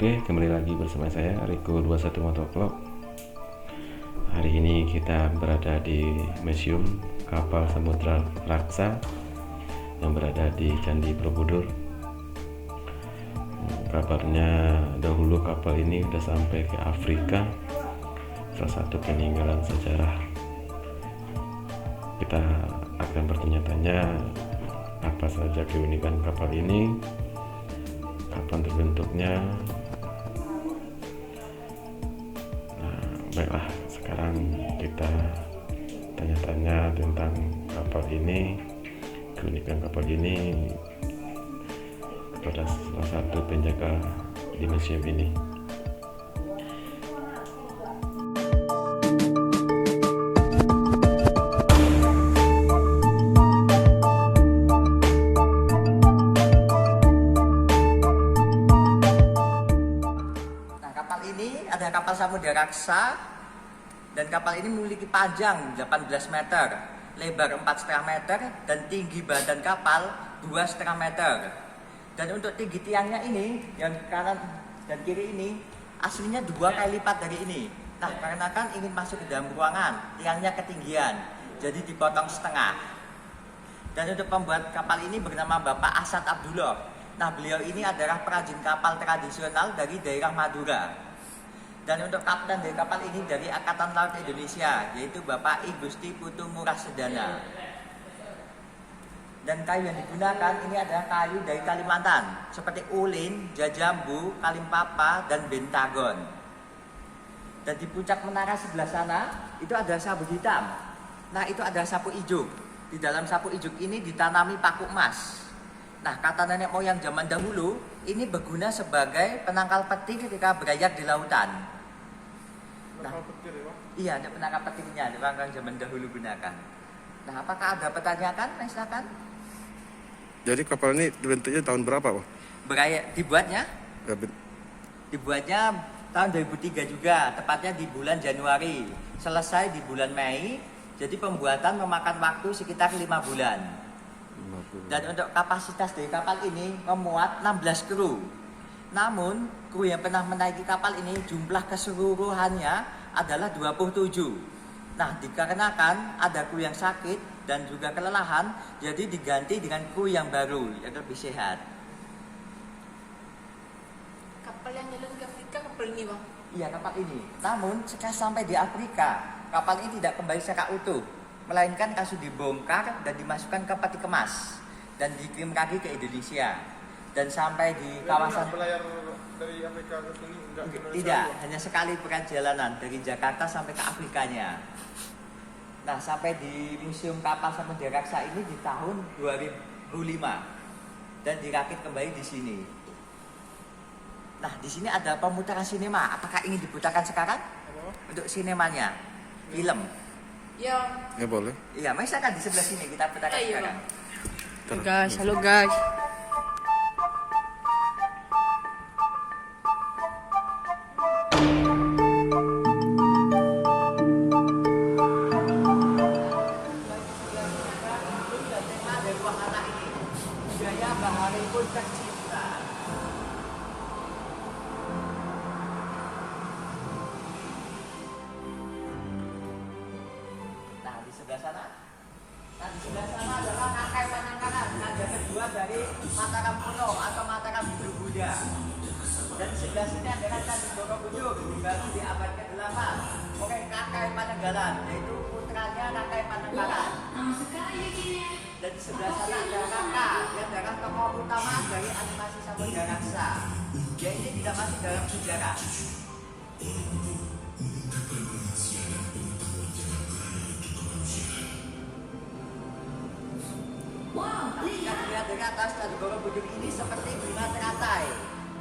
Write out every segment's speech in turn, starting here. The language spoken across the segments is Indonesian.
Oke, kembali lagi bersama saya Riko 21 Motovlog. Hari ini kita berada di Museum Kapal Samudra Raksa yang berada di Candi Borobudur. Kabarnya dahulu kapal ini sudah sampai ke Afrika, salah satu peninggalan sejarah. Kita akan bertanya-tanya apa saja keunikan kapal ini, kapan terbentuknya. Nah, baiklah, sekarang kita tanya-tanya tentang kapal ini, keunikan kapal ini kepada salah satu penjaga di museum ini. Ada kapal Samudra Raksa, dan kapal ini memiliki panjang 18 meter, lebar 4,5 meter, dan tinggi badan kapal 2,5 meter. Dan untuk tinggi tiangnya ini, yang kanan dan kiri ini, aslinya 2 kali lipat dari ini. Nah, karena kan ingin masuk ke dalam ruangan, tiangnya ketinggian, jadi dipotong setengah. Dan untuk pembuat kapal ini bernama Bapak Asad Abdullah. Nah, beliau ini adalah perajin kapal tradisional dari daerah Madura. Dan untuk kapten dari kapal ini dari Angkatan Laut Indonesia, yaitu Bapak I Gusti Putu Ngurah Sedana. Dan kayu yang digunakan ini adalah kayu dari Kalimantan, seperti ulin, jajambu, kalimpapa, dan bentagon. Dan di puncak menara sebelah sana itu ada sabuk hitam. Nah, itu ada sapu ijuk. Di dalam sapu ijuk ini ditanami paku emas. Nah, kata nenek moyang zaman dahulu, ini berguna sebagai penangkal petir ketika berlayar di lautan. Nah, iya, ada penangkal petirnya, orang zaman dahulu gunakan. Nah, apakah ada pertanyaan? Silakan. Jadi kapal ini dibentuknya tahun berapa, Pak? Dibuatnya tahun 2003 juga, tepatnya di bulan Januari. Selesai di bulan Mei, jadi pembuatan memakan waktu sekitar 5 bulan. Dan untuk kapasitas dari kapal ini memuat 16 kru. Namun, kru yang pernah menaiki kapal ini jumlah keseluruhannya adalah 27. Nah, dikarenakan ada kru yang sakit dan juga kelelahan, jadi diganti dengan kru yang baru yang lebih sehat. Kapal yang jalan ke Afrika kapal ini, Bang? Iya, kapal ini. Namun, setelah sampai di Afrika, kapal ini tidak kembali secara utuh, melainkan kasus dibongkar dan dimasukkan ke peti kemas dan dikirim lagi ke Indonesia. Dan sampai di kawasan Belayar dari Afrika ke sini tidak, hanya sekali perjalanan dari Jakarta sampai ke Afrikanya. Nah, sampai di Museum Kapal Samudra Raksa ini di tahun 2005 dan dirakit kembali di sini. Nah, di sini ada pemutaran sinema. Apakah ingin diputarkan sekarang? Untuk sinemanya, film. Ya. Ya boleh. Iya, misalkan di sebelah sini kita putarkan Ayo, sekarang. Guys, halo guys. Di sebelah sana adalah Kakai Panangkaran, raja kedua dari Mataram kuno atau Mataram Buddha. Dan di sebelah sini adalah Candi Borobudur, dibangun di abad ke-8 oleh Kakai Pananggalan, yaitu putranya Kakai Panangkaran. Dan di sebelah sana ada Raka, yang adalah tokoh utama dari animasi Samudra Raksa. Dia ini tidak masuk dalam sejarah. Jika dilihat dari atas, Candi Borobudur ini seperti bunga teratai,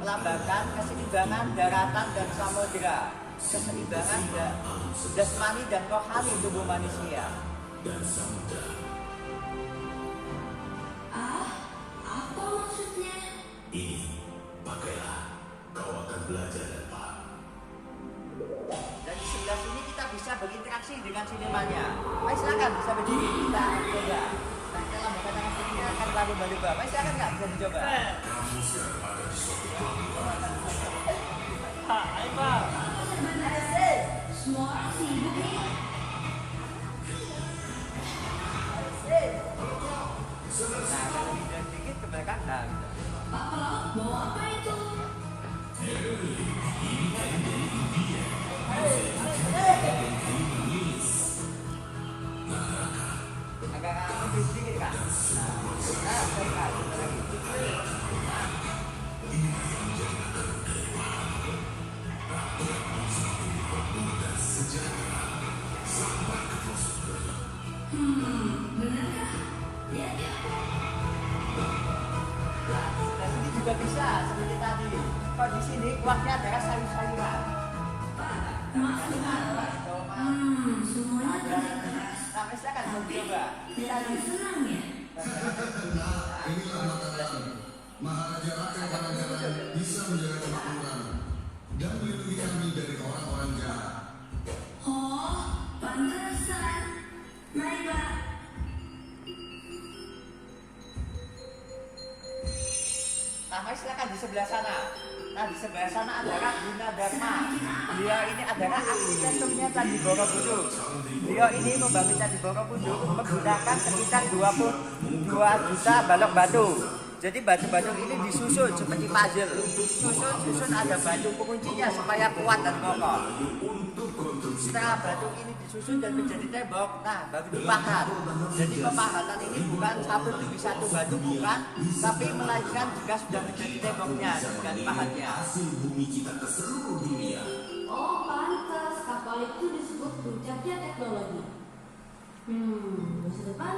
melambangkan keseimbangan daratan dan samudera, keseimbangan jasmani dan rohani tubuh manusia. Apa maksudnya? Ini, pakailah, kau akan belajar dan paham. Dan di sebelah sini kita bisa berinteraksi dengan sinemanya. Baik, silakan bisa berdiri, kita coba. Nah, dalam mengatakan sepertinya akan lalu balik. Baik, silakan nggak bisa dicoba. Kamu sedang ada di suatu pelabuhan. Mau apa itu? Agak lebih sedikit kak. Benarkah? Lihat ya. Dan ini juga bisa seperti tadi. Kalau di sini kuahnya adalah sayur-sayuran. Maksudnya apa? Semuanya terlihat. Nah, misalkan mau coba. Kelihatan senang ya? Maharaja Raka Panandaran bisa menjaga kemakmuran dan melindungi kami dari orang-orang jahat. Oh, pantesan. Mari, Pak. Nah, mari silakan di sebelah sana. Nah, di sebelah sana adalah Gunadarma. Beliau ini adalah arsitekturnya Candi Borobudur. Beliau ini membangun Candi Borobudur menggunakan sekitar 22 juta balok batu. Jadi batu-batu ini disusun seperti puzzle. Susun ada batu penguncinya supaya kuat dan kokoh. Setelah batu ini disusun dan menjadi tembok, nah baru dipahat. Jadi pemahatan ini bukan satu demi satu batu, bukan, tapi melainkan jika sudah menjadi temboknya dan pahatnya. Oh, pantas kapal itu disebut puncaknya teknologi. Masa depan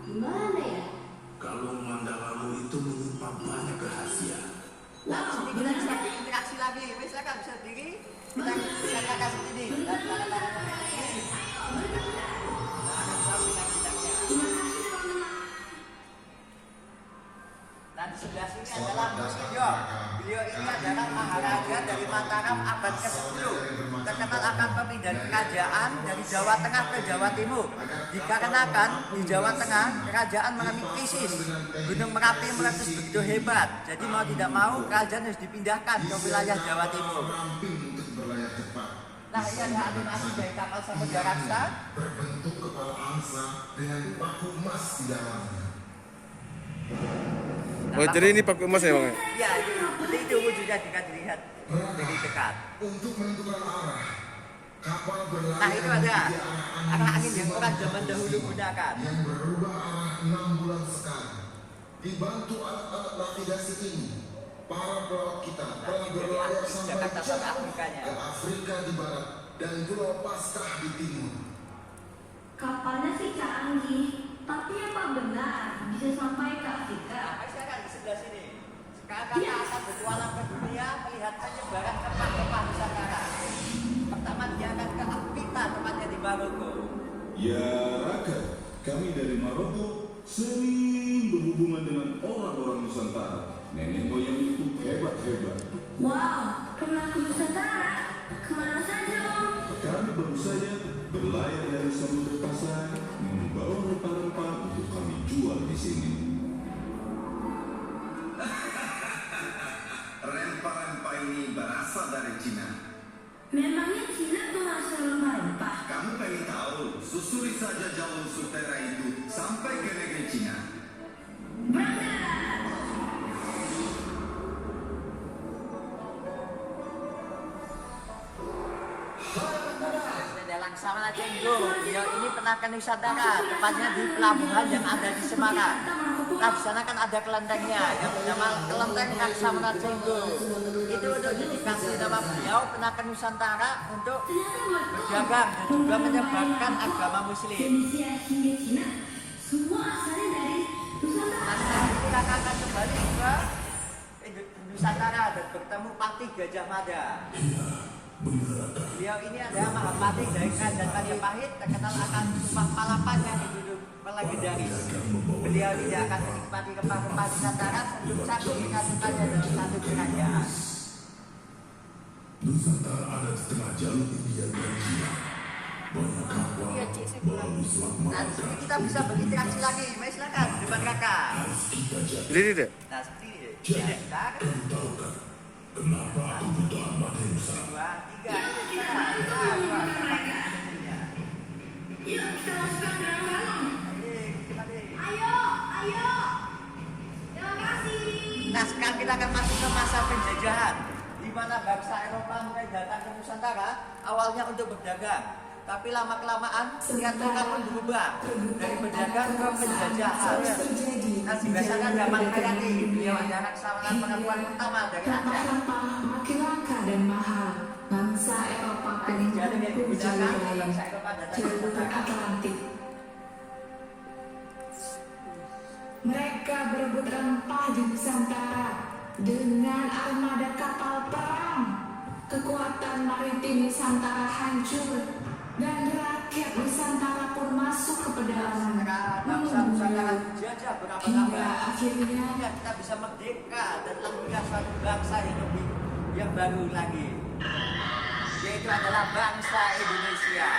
gimana ya? Kalung Mandalamu itu menyimpan banyak rahasia. Nah, di sini kita bisa berinteraksi lagi. Silakan bisa berdiri. Kita kasih sini. Dan tangan-tangan ini. Nah, di sebelah sini adalah Musliyo. Beliau ini adalah maharaja dari Mataram abad ke-10. Terkenal akan pemindahan kerajaan dari Jawa Tengah ke Jawa Timur. Dikarenakan di Jawa Tengah kerajaan mengalami krisis. Gunung Merapi meletus begitu hebat. Jadi mau tidak mau kerajaan harus dipindahkan ke wilayah Jawa Timur. Nah, ini adalah animasi dari kapal Samudra Raksa. Berbentuk kepala angsa dengan paku emas di dalamnya. Oh, jadi ini pakai emas ya, Bang? Ya, itu wujudnya jika dilihat dari dekat. Untuk menentukan arah, kapal berlayar Nah, itu ada di arah angin yang orang zaman dahulu gunakan. yang berubah arah 6 bulan sekali. Dibantu alat-alat navigasi ini, para pelaut kita telah berlayar sampai Jakarta jauh sampai Afrikanya. ke Afrika di barat dan Pulau Paskah di timur. Kapalnya sih canggih, tapi apa benar bisa sampai ke Afrika? Nah, silakan di sebelah sini. Sekarang kakak akan bertualang ke dunia melihat penyebaran rempah-rempah Nusantara. Pertama dia akan ke Afrika, tempatnya di Maroko. Ya Raka, kami dari Maroko sering berhubungan dengan orang-orang Nusantara. Nenek moyang itu hebat-hebat. Wow, pernah ke Nusantara? Kemana saja, Om? Kami baru saja berlayar dari Samudra Pasai, membawa rempah-rempah untuk kami jual di sini. Rempah-rempah ini berasal dari Cina. Memangnya Cina penghasil rempah-rempah? Kamu pengen tahu? Susuri saja jalur sutera itu sampai ke negeri Cina. Berangkat! Ada Laksamana Cenggo. Beliau ini pernah ke Nusantara, tepatnya di pelabuhan yang ada di Semarang. Nah, di sana kan ada kelentengnya yang bernama Kelenteng Laksamana Cenggo. Itu untuk dikasih nama beliau pernah ke Nusantara untuk berdagang dan juga menyebarkan agama Muslim. Indonesia hingga Cina, semua asalnya dari Nusantara. Nah, sekarang kita akan kembali ke Nusantara dan bertemu Patih Gajah Mada. Beliau ini adalah Mahapatih dari Kerajaan Majapahit, terkenal akan Sumpah Palapa yang hidup legendaris. Beliau tidak akan menikmati rempah-rempah Nusantara sebelum satu menyatukannya dalam satu kerajaan. Nusantara ada di tengah jalur India dan Cina. Banyak kapal Iya, Cik, saya melalui Selat Nah, di sini kita bisa berinteraksi lagi. Mari silakan, depan kakak. Ini deh. Nah, seperti ini. Tidak, kita Kenapa aku buta amat Musa? 2, 3. Dua. Yuk, kita masukkan ke dalam galon. Ayo, cepat deh. Ayo, ayo. Terima kasih. Nah, sekarang kita akan masuk ke masa penjajahan, di mana bangsa Eropa mulai datang ke Nusantara awalnya untuk berdagang. Tapi lama-kelamaan niat mereka pun berubah dari berdagang ke penjajahan. Nah, berdasarkan zaman Hayati, beliau adalah laksamana perempuan pertama dari Aceh. Rempah-rempah makin langka dan mahal. Bangsa Eropa pun menempuh jalur lain, jalur Atlantik. Mereka berebut rempah di Nusantara dengan armada kapal perang. Kekuatan maritim Nusantara hancur dan rakyat Nusantara pun masuk ke pedalaman, Bangsa Nusantara dijajah berabad-abad. hingga akhirnya Hingga kita bisa merdeka dan lahirlah suatu bangsa yang baru lagi, yaitu adalah bangsa Indonesia,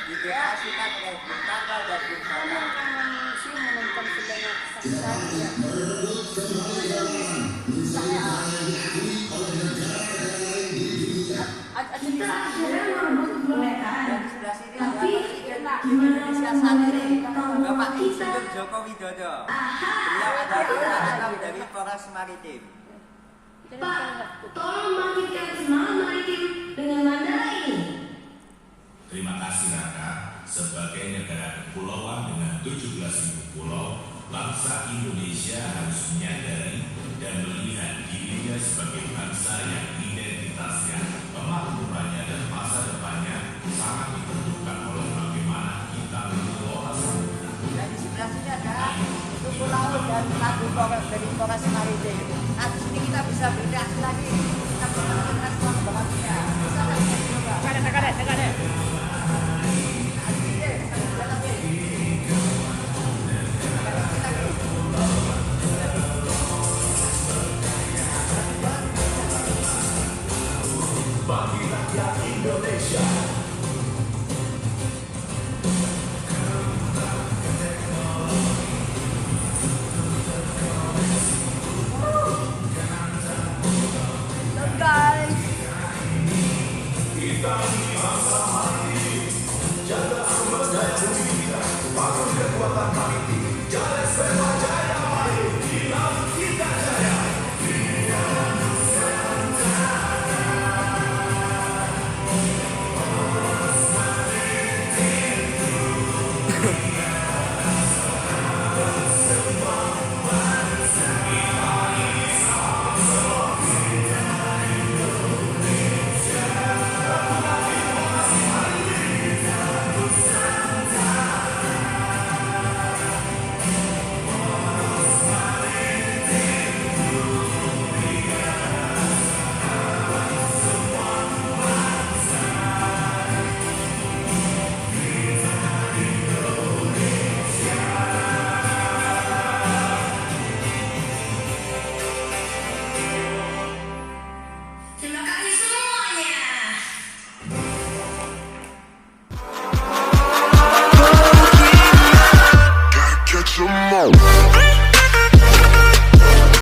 dikreasikan oleh Bung Karno dan Bung Hatta. Museum menonton filmnya Saksanya. Kita akhirnya merebut kemerdekaan. Dan di sebelah sini ada Tapi Presiden gimana Indonesia mau saat ini, merebut Bapak kita? Insinyur Joko Widodo. Beliau adalah Kepala dari Poros Maritim. Pak, tolong bangkitkan semangat maritim dengan bandara ini. Terima kasih Raka. Sebagai negara kepulauan dengan 17.000 pulau, bangsa Indonesia harus menyadari dan melihat dirinya sebagai bangsa yang identitasnya, kemakmurannya dan masa depannya sangat ditentukan oleh bagaimana kita mengelola samudra. Dan di sebelah sini ada suku laut dan lagu dari Poros Maritim. Nah, di sini kita bisa berkreasi lagi. Kita bisa melakukan pengembangannya. Bisa nggak kita coba? Bagi rakyat Indonesia. Guys. Kita